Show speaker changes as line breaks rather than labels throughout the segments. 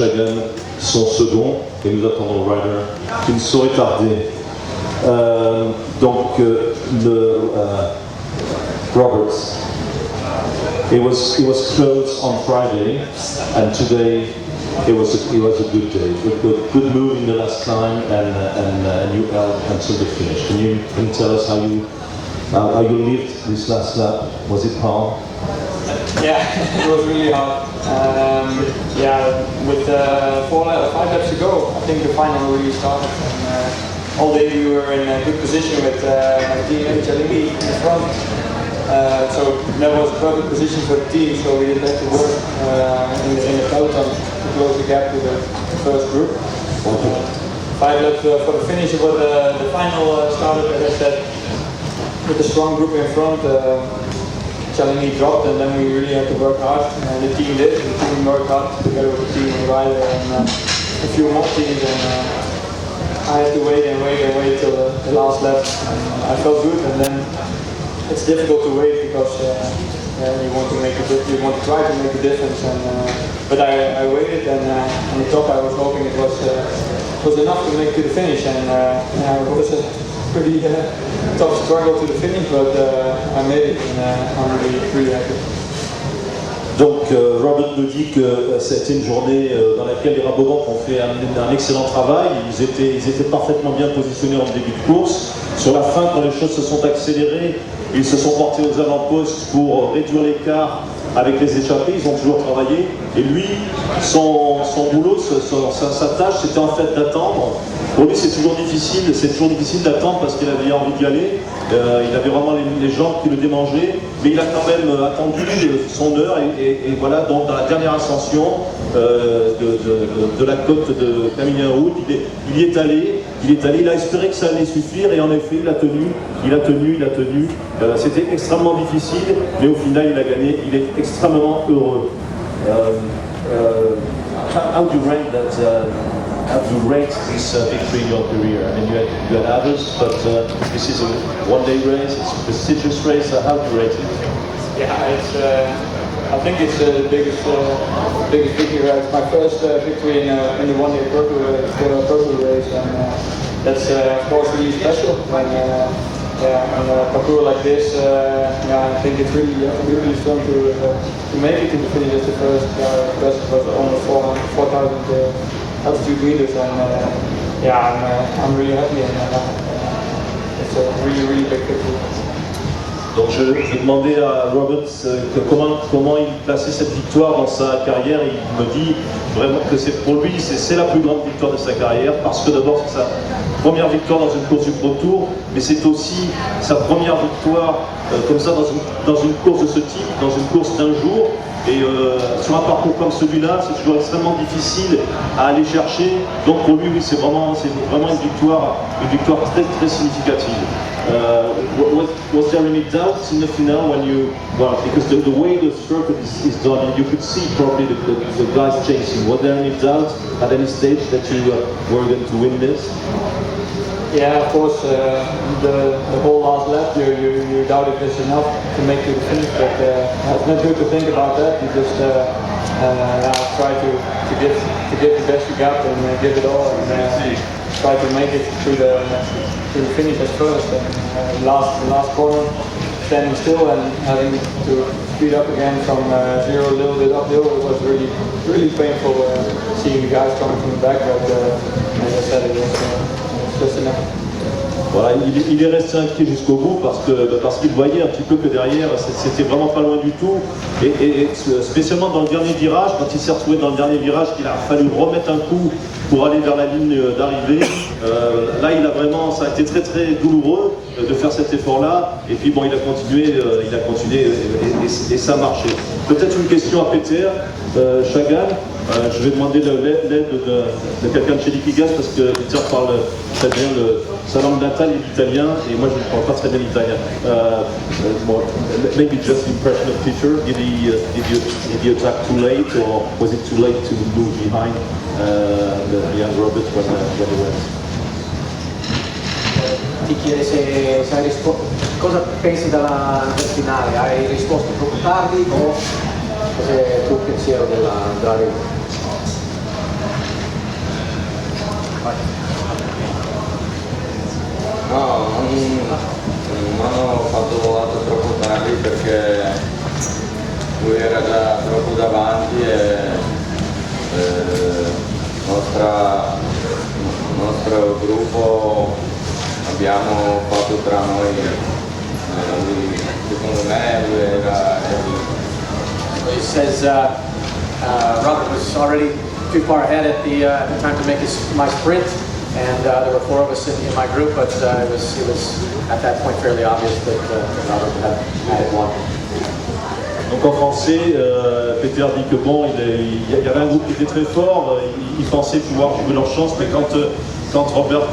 Chagall, son second, et nous attendons Ryder, qui ne saurait tarder. Roberts. It was closed on Friday, and today it was a good day. Good move in the last climb, and you held until the finish. Can you tell us how you lived this last lap? Was it hard?
Yeah, it was really hard. With 5 laps to go, I think the final really started. And, all day we were in a good position with Martin and Cialinghi in the front. So that was a perfect position for the team, so we didn't have to work in the peloton to close the gap to the first group. 5 laps for the finish, but the final started, as I said, with a strong group in front. Cialinghi dropped, and then we really had to work hard, and the team did. The team worked hard together with the team and Ryder and a few more teams, and I had to wait till the last lap. I felt good, and then it's difficult to wait because you want to try to make a difference. But I waited, and on the top I was hoping it was enough to make to the finish, and it was a pretty tough struggle to the finish, but I made it, and I'm really happy.
Donc Robert nous dit que c'était une journée dans laquelle les Rabobank ont fait un excellent travail. Ils étaient parfaitement bien positionnés en début de course. Sur la fin, quand les choses se sont accélérées, ils se sont portés aux avant-postes pour réduire l'écart avec les échappés. Ils ont toujours travaillé. Et lui, son boulot, sa tâche, c'était en fait d'attendre. Pour lui, c'est toujours difficile d'attendre parce qu'il avait envie d'y aller. Il avait vraiment les jambes qui le démangeaient, mais il a quand même attendu son heure et voilà, donc dans la dernière ascension de la côte de Camignin-Route, il y est allé, il a espéré que ça allait suffire et en effet il a tenu. C'était extrêmement difficile, mais au final il a gagné, il est extrêmement heureux. How do you rate that? How do you rate this victory in your career? I mean, you had others, but this is a one-day race. It's a prestigious race. How do you rate it?
Yeah, I think it's the biggest victory. It's my first victory in the one-day purple race, and that's of course really special. And on a parcours like this, I think it's really really strong to make it to the finish as the first. Best was almost 4,000 altitude meters, and I'm really happy, and it's a really big victory.
Donc je demandais à Roberts comment il plaçait cette victoire dans sa carrière, et il me dit vraiment que pour lui c'est la plus grande victoire de sa carrière, parce que d'abord c'est sa première victoire dans une course du Pro Tour, mais c'est aussi sa première victoire comme ça dans une course de ce type, dans une course d'un jour. Et sur un parcours comme celui-là, c'est toujours extrêmement difficile à aller chercher. Donc pour lui, oui, c'est vraiment une victoire très très significative. Was there any doubt in the finale when because the way the circuit is done, you could see probably the guys chasing. Was there any doubt at any stage that you were going to win this?
Yeah, of course, the whole last lap you doubt if it's enough to make to the finish, but it's not good to think about that. You just try to give the best you got and give it all, and try to make it to the finish as first. And last corner, standing still and having to speed up again from zero a little bit uphill, it was really painful seeing the guys coming from the back, but as I said, it was just enough.
Voilà, il est resté inquiet jusqu'au bout parce qu'il voyait un petit peu que derrière c'était vraiment pas loin du tout, et spécialement dans le dernier virage, quand il s'est retrouvé dans le dernier virage, qu'il a fallu remettre un coup pour aller vers la ligne d'arrivée. Là ça a été très très douloureux de faire cet effort là, et puis bon, il a continué et ça a marché. Peut-être une question à Peter Chagall. Je vais demander l'aide de quelqu'un de chez Liquigas, parce que Peter parle très bien sa langue natale est l'italien, et moi je ne parle pas très bien l'italien. Maybe just impression of Peter. Did he attack too late, or was it too late to move behind the young Robert when he went?
Ti chiede se hai cosa pensi del finale, hai risposto troppo tardi o cos'è il tuo pensiero della rete?
No, non ho fatto volato troppo tardi perché lui era già troppo davanti e nostro gruppo abbiamo fatto tra noi, secondo me lui era
He says Robert was already too far ahead at the time to make my sprint, and there were 4 of us in my group, but it was at that point fairly obvious that Robert had won.
Donc en français, Peter dit que bon, il y avait un groupe qui était très fort, ils pensaient pouvoir jouer leur chance, mais quand Robert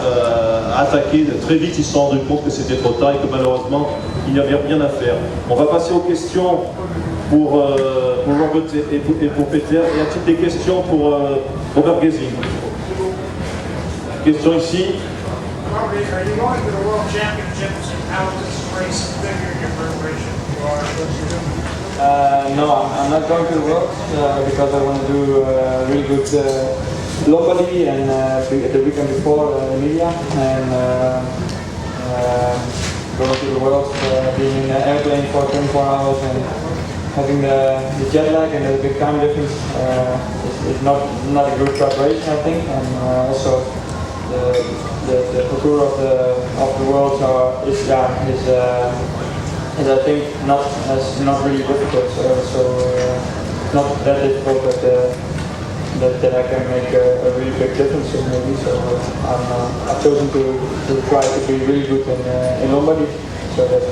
a attaqué, très vite ils se sont rendus compte que c'était trop tard et que malheureusement il n'y avait rien à faire. On va passer aux questions pour Robert et pour Peter. Y a-t-il des questions pour Robert Gesing? Question ici.
Robert, are you going to the World Championships and how does this race figure in your preparation for what you're doing?
No, I'm not going to the Worlds because I want to do really good Lombardy and the weekend before Emilia, and going to the Worlds, being in an airplane for 24 hours and having the jet lag and the big time difference is not a good preparation, I think, and also the parcours of the Worlds is I think not really difficult, so not that difficult that I can make a really big difference in maybe. So I've chosen to try to be really good in Lombardy, so that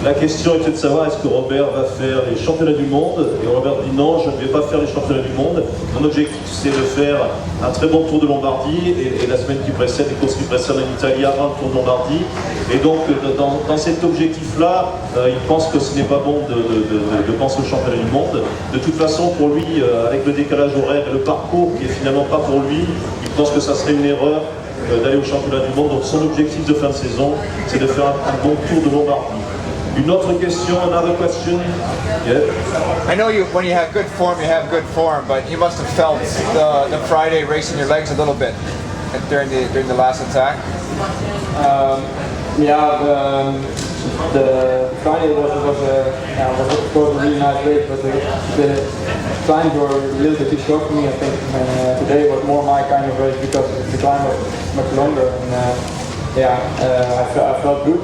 La question était de savoir est-ce que Robert va faire les championnats du monde, et Robert dit non, je ne vais pas faire les championnats du monde. Mon objectif c'est de faire un très bon tour de Lombardie et la semaine qui précède, les courses qui précèdent en Italie avant le tour de Lombardie. Et donc dans cet objectif-là, il pense que ce n'est pas bon de penser au championnat du monde. De toute façon, pour lui, avec le décalage horaire et le parcours qui est finalement pas pour lui, il pense que ça serait une erreur d'aller au championnat du monde. Donc son objectif de fin de saison, c'est de faire un bon tour de Lombardie. Une autre question, another question. Yeah.
I know when you have good form, but you must have felt the Friday racing your legs a little bit during the last attack.
The Friday was of course a really nice race, but the times were a little bit too short for me, I think. And today was more my kind of race because the climb was much longer. And, I felt good.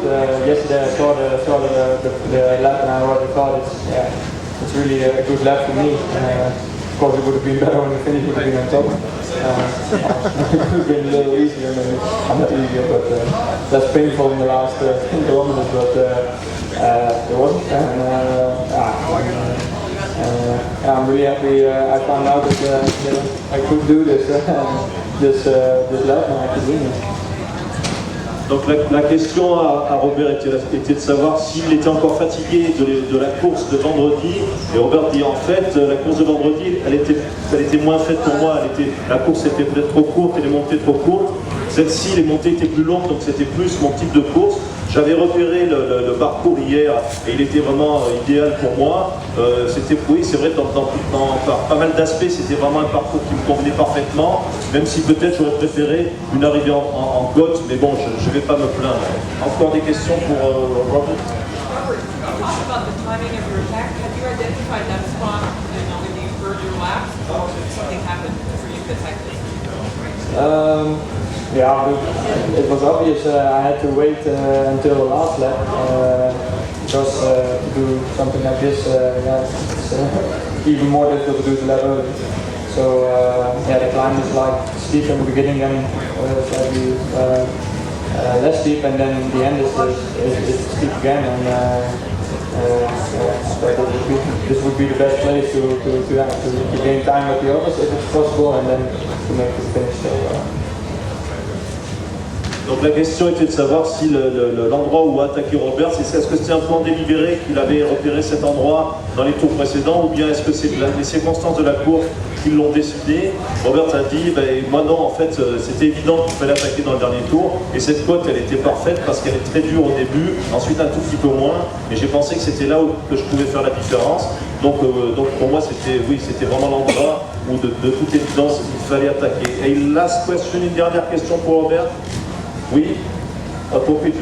Yesterday I saw the lap and I already thought it's really a good lap for me. Of course it would have been better when the finish would have been on top. It could have been a little easier, maybe. Not easier, but less painful in the last 10 kilometers, but it wasn't. I'm really happy I found out that I could do this lap and I could win it.
Donc la question à Robert était de savoir s'il était encore fatigué de la course de vendredi. Et Robert dit en fait, la course de vendredi, elle était moins faite pour moi. La course était peut-être trop courte et les montées trop courtes. Celle-ci, les montées étaient plus longues, donc c'était plus mon type de course. J'avais repéré le parcours hier et il était vraiment idéal pour moi. Oui, c'est vrai, par pas mal d'aspects, c'était vraiment un parcours qui me convenait parfaitement, même si peut-être j'aurais préféré une arrivée en côte, mais bon, je ne vais pas me plaindre. Encore des questions pour Robert?
Robert, you talked about the timing of your attack. Have you identified that spot when you heard your laps, or did something happen for you technically?
It was obvious I had to wait until the last lap because to do something like this, it's even more difficult to do the lap early. So the climb is like steep in the beginning and slightly less steep, and then the end is steep again. And this would be the best place to gain time with the others if it's possible, and then to make the finish.
Donc la question était de savoir si l'endroit où a attaqué Robert, est-ce que c'était un plan délibéré qu'il avait repéré cet endroit dans les tours précédents, ou bien est-ce que c'est les circonstances de la course qui l'ont décidé? Robert a dit, moi non, en fait c'était évident qu'il fallait attaquer dans le dernier tour, et cette côte elle était parfaite parce qu'elle est très dure au début, ensuite un tout petit peu moins, et j'ai pensé que c'était là où que je pouvais faire la différence. Donc pour moi c'était vraiment l'endroit ou de toute évidence, il fallait attaquer. Et last question, une dernière question pour Robert. Oui, pour Peter.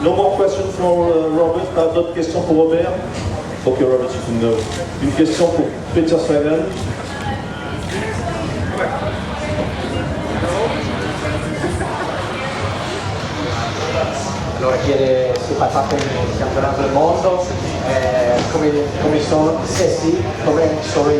No more question for Robert. Pas d'autres questions pour Robert? Ok, Robert, you can go. Une question pour Peter Sagan.
Allora chiede se fai parte del campionato del mondo, come sono, se sì, come sono i